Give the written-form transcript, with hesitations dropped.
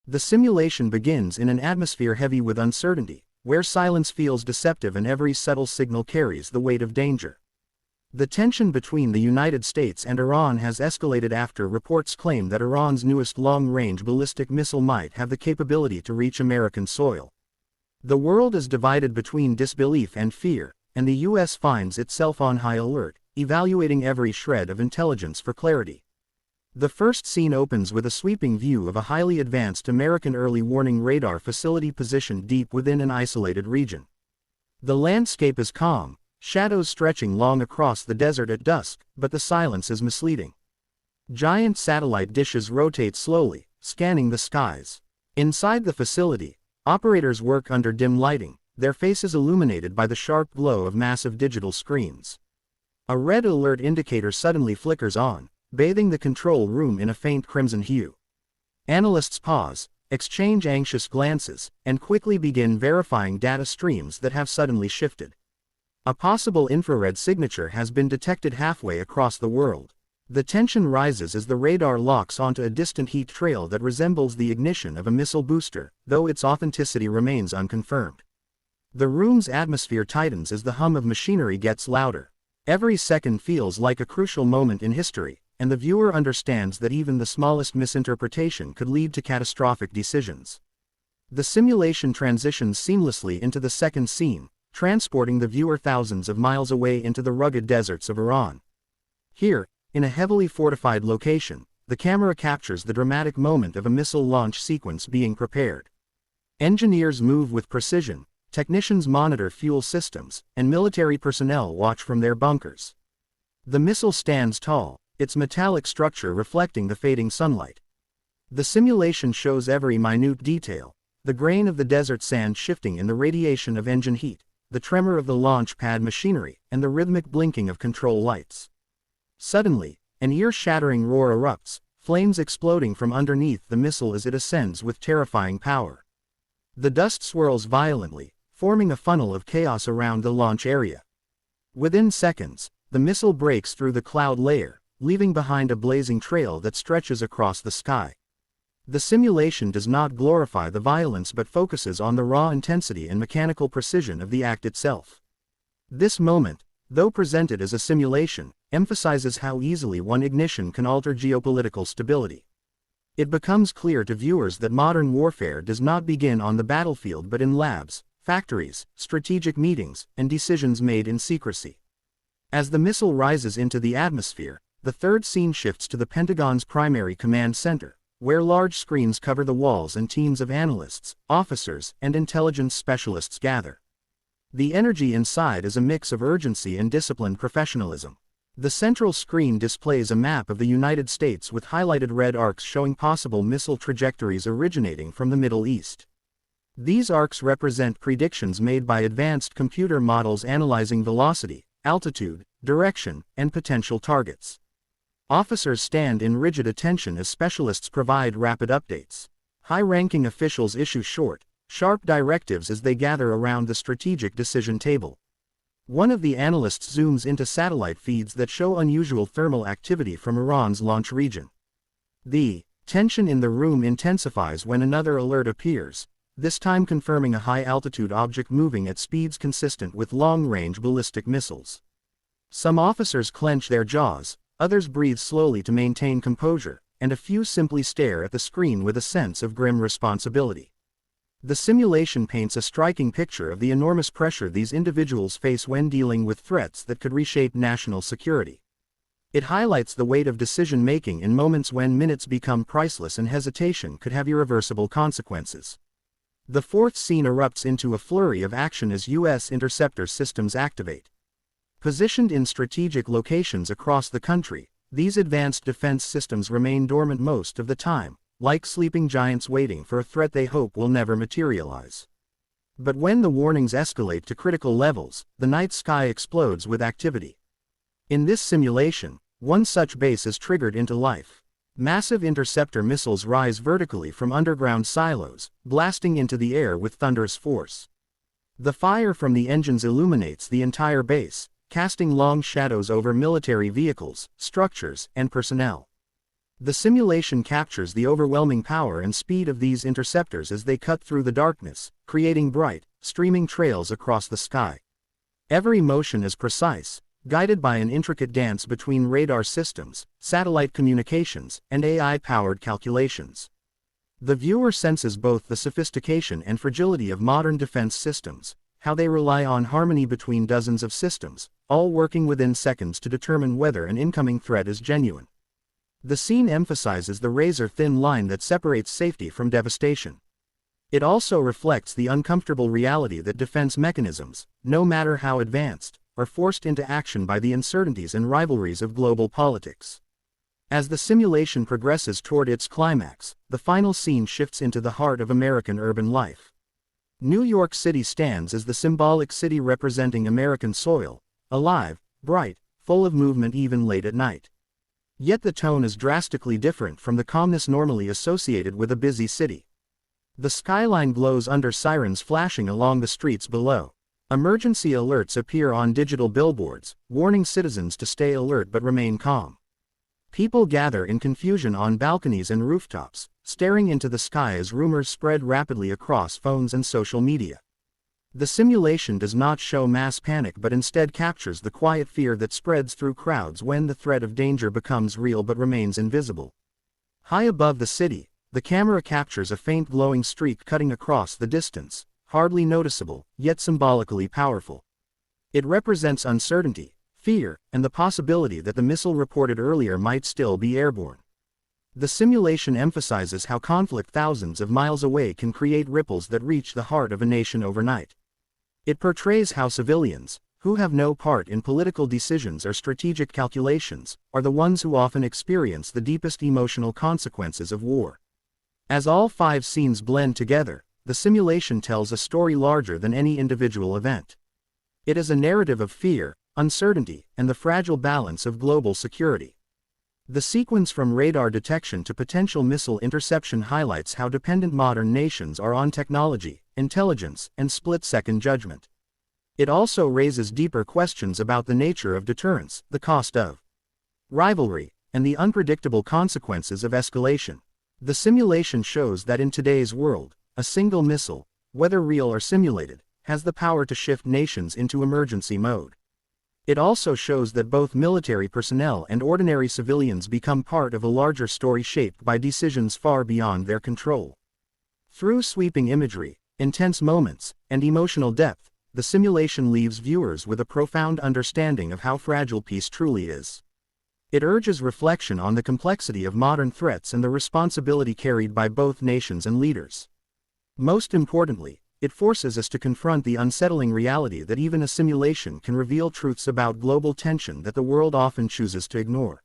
The simulation begins in an atmosphere heavy with uncertainty, where silence feels deceptive and every subtle signal carries the weight of danger. The tension between the United States and Iran has escalated after reports claim that Iran's newest long-range ballistic missile might have the capability to reach American soil. The world is divided between disbelief and fear, and the U.S. finds itself on high alert, evaluating every shred of intelligence for clarity. The first scene opens with a sweeping view of a highly advanced American early warning radar facility positioned deep within an isolated region. The landscape is calm, shadows stretching long across the desert at dusk, but the silence is misleading. Giant satellite dishes rotate slowly, scanning the skies. Inside the facility, operators work under dim lighting, their faces illuminated by the sharp glow of massive digital screens. A red alert indicator suddenly flickers on, bathing the control room in a faint crimson hue. Analysts pause, exchange anxious glances, and quickly begin verifying data streams that have suddenly shifted. A possible infrared signature has been detected halfway across the world. The tension rises as the radar locks onto a distant heat trail that resembles the ignition of a missile booster, though its authenticity remains unconfirmed. The room's atmosphere tightens as the hum of machinery gets louder. Every second feels like a crucial moment in history, and the viewer understands that even the smallest misinterpretation could lead to catastrophic decisions. The simulation transitions seamlessly into the second scene, transporting the viewer thousands of miles away into the rugged deserts of Iran. Here, in a heavily fortified location, the camera captures the dramatic moment of a missile launch sequence being prepared. Engineers move with precision, technicians monitor fuel systems, and military personnel watch from their bunkers. The missile stands tall, its metallic structure reflecting the fading sunlight. The simulation shows every minute detail, the grain of the desert sand shifting in the radiation of engine heat, the tremor of the launch pad machinery, and the rhythmic blinking of control lights. Suddenly, an ear-shattering roar erupts, flames exploding from underneath the missile as it ascends with terrifying power. The dust swirls violently, forming a funnel of chaos around the launch area. Within seconds, the missile breaks through the cloud layer, leaving behind a blazing trail that stretches across the sky. The simulation does not glorify the violence but focuses on the raw intensity and mechanical precision of the act itself. This moment, though presented as a simulation, emphasizes how easily one ignition can alter geopolitical stability. It becomes clear to viewers that modern warfare does not begin on the battlefield but in labs, factories, strategic meetings, and decisions made in secrecy. As the missile rises into the atmosphere, the third scene shifts to the Pentagon's primary command center, where large screens cover the walls and teams of analysts, officers, and intelligence specialists gather. The energy inside is a mix of urgency and disciplined professionalism. The central screen displays a map of the United States with highlighted red arcs showing possible missile trajectories originating from the Middle East. These arcs represent predictions made by advanced computer models analyzing velocity, altitude, direction, and potential targets. Officers stand in rigid attention as specialists provide rapid updates. High-ranking officials issue short, sharp directives as they gather around the strategic decision table. One of the analysts zooms into satellite feeds that show unusual thermal activity from Iran's launch region. The tension in the room intensifies when another alert appears, this time confirming a high-altitude object moving at speeds consistent with long-range ballistic missiles. Some officers clench their jaws, others breathe slowly to maintain composure, and a few simply stare at the screen with a sense of grim responsibility. The simulation paints a striking picture of the enormous pressure these individuals face when dealing with threats that could reshape national security. It highlights the weight of decision-making in moments when minutes become priceless and hesitation could have irreversible consequences. The fourth scene erupts into a flurry of action as U.S. interceptor systems activate. Positioned in strategic locations across the country, these advanced defense systems remain dormant most of the time, like sleeping giants waiting for a threat they hope will never materialize. But when the warnings escalate to critical levels, the night sky explodes with activity. In this simulation, one such base is triggered into life. Massive interceptor missiles rise vertically from underground silos, blasting into the air with thunderous force. The fire from the engines illuminates the entire base, casting long shadows over military vehicles, structures, and personnel. The simulation captures the overwhelming power and speed of these interceptors as they cut through the darkness, creating bright, streaming trails across the sky. Every motion is precise, guided by an intricate dance between radar systems, satellite communications, and AI-powered calculations. The viewer senses both the sophistication and fragility of modern defense systems, how they rely on harmony between dozens of systems, all working within seconds to determine whether an incoming threat is genuine. The scene emphasizes the razor-thin line that separates safety from devastation. It also reflects the uncomfortable reality that defense mechanisms, no matter how advanced, are forced into action by the uncertainties and rivalries of global politics. As the simulation progresses toward its climax, the final scene shifts into the heart of American urban life. New York City stands as the symbolic city representing American soil, alive, bright, full of movement even late at night. Yet the tone is drastically different from the calmness normally associated with a busy city. The skyline glows under sirens flashing along the streets below. Emergency alerts appear on digital billboards, warning citizens to stay alert but remain calm. People gather in confusion on balconies and rooftops, staring into the sky as rumors spread rapidly across phones and social media. The simulation does not show mass panic but instead captures the quiet fear that spreads through crowds when the threat of danger becomes real but remains invisible. High above the city, the camera captures a faint glowing streak cutting across the distance, hardly noticeable, yet symbolically powerful. It represents uncertainty, fear, and the possibility that the missile reported earlier might still be airborne. The simulation emphasizes how conflict thousands of miles away can create ripples that reach the heart of a nation overnight. It portrays how civilians, who have no part in political decisions or strategic calculations, are the ones who often experience the deepest emotional consequences of war. As all 5 scenes blend together, the simulation tells a story larger than any individual event. It is a narrative of fear, uncertainty, and the fragile balance of global security. The sequence from radar detection to potential missile interception highlights how dependent modern nations are on technology, intelligence, and split-second judgment. It also raises deeper questions about the nature of deterrence, the cost of rivalry, and the unpredictable consequences of escalation. The simulation shows that in today's world, a single missile, whether real or simulated, has the power to shift nations into emergency mode. It also shows that both military personnel and ordinary civilians become part of a larger story shaped by decisions far beyond their control. Through sweeping imagery, intense moments, and emotional depth, the simulation leaves viewers with a profound understanding of how fragile peace truly is. It urges reflection on the complexity of modern threats and the responsibility carried by both nations and leaders. Most importantly, it forces us to confront the unsettling reality that even a simulation can reveal truths about global tension that the world often chooses to ignore.